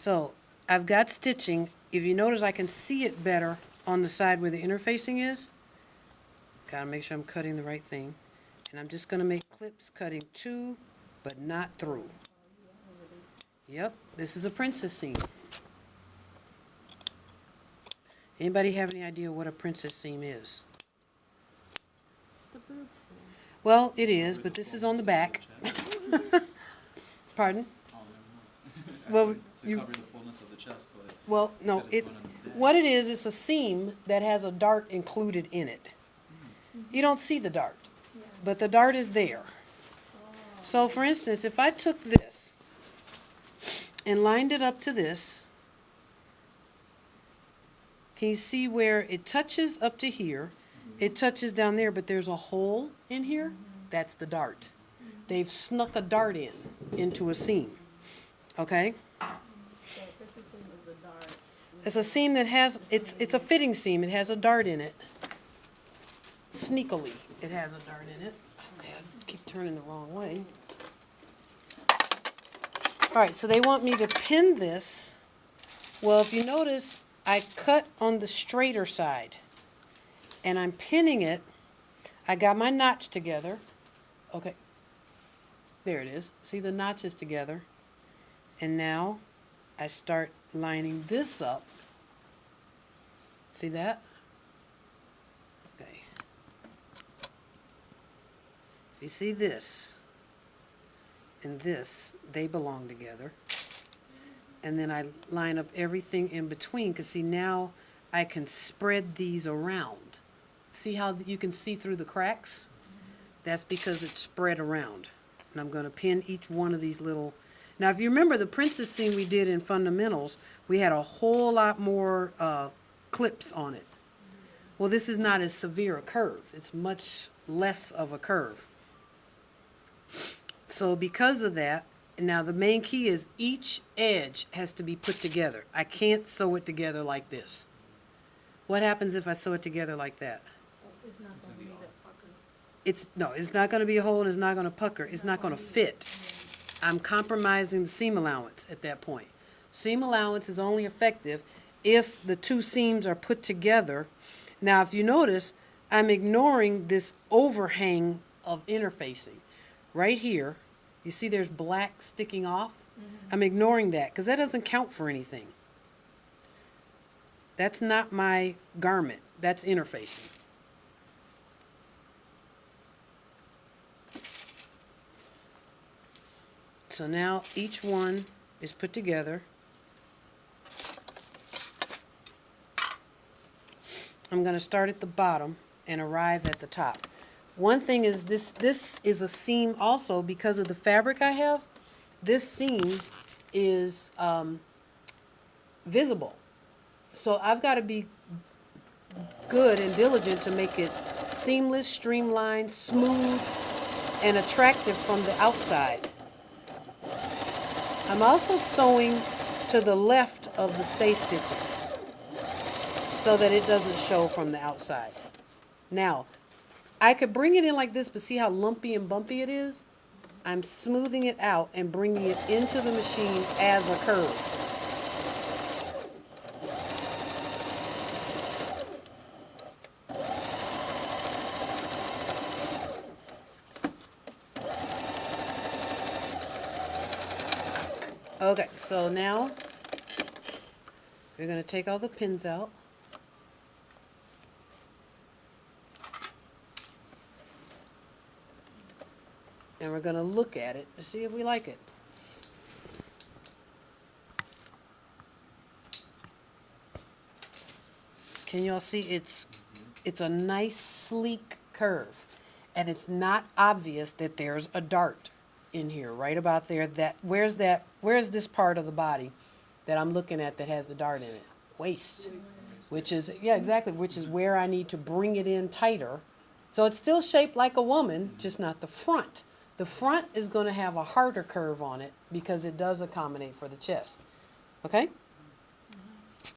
So I've got stitching. If you notice, I can see it better on the side where the interfacing is. Gotta make sure I'm cutting the right thing. And I'm just gonna make clips cutting to, but not through. Yep, this is a princess seam. Anybody have any idea what a princess seam is? It's the boob seam. Well, it is, but this is on the back. Pardon? Well, To cover the fullness of the chest, but Well, no, instead of it, going on the back. what it is, it's a seam that has a dart included in it. You don't see the dart, but the dart is there. So for instance, if I took this and lined it up to this, can you see where it touches up to here? It touches down there, but there's a hole in here? That's the dart. They've snuck a dart into a seam, okay? It's a seam that has, it's a fitting seam. It has a dart in it. Sneakily, it has a dart in it. Okay, I keep turning the wrong way. All right, so they want me to pin this. Well, if you notice, I cut on the straighter side, and I'm pinning it. I got my notch together. Okay, there it is. See the notches together. And now I start lining this up. See that? Okay. If you see this and this, they belong together. And then I line up everything in between, because see, now I can spread these around. See how you can see through the cracks? That's because it's spread around. And I'm going to pin each one of these little. Now, if you remember the princess seam we did in fundamentals, we had a whole lot more clips on it. Well, this is not as severe a curve. It's much less of a curve. So because of that, now the main key is each edge has to be put together. I can't sew it together like this. What happens if I sew it together like that? It's not going to be that fucker. It's not going to be a hole and it's not going to pucker. It's not going to fit. I'm compromising the seam allowance at that point. Seam allowance is only effective if the two seams are put together. Now, if you notice, I'm ignoring this overhang of interfacing. Right here, you see there's black sticking off? I'm ignoring that because that doesn't count for anything. That's not my garment. That's interfacing. So now each one is put together. I'm going to start at the bottom and arrive at the top. One thing is this is a seam also because of the fabric I have. This seam is visible. So I've got to be good and diligent to make it seamless, streamlined, smooth, and attractive from the outside. I'm also sewing to the left of the stay stitching so that it doesn't show from the outside. Now, I could bring it in like this, but see how lumpy and bumpy it is? I'm smoothing it out and bringing it into the machine as a curve. Okay, so now we're going to take all the pins out. And we're going to look at it to see if we like it. Can y'all see it's a nice sleek curve, and it's not obvious that there's a dart in here, right about there. Where's this part of the body that I'm looking at that has the dart in it? Waist, which is, yeah, exactly, which is where I need to bring it in tighter. So it's still shaped like a woman, just not the front. The front is going to have a harder curve on it because it does accommodate for the chest. Okay?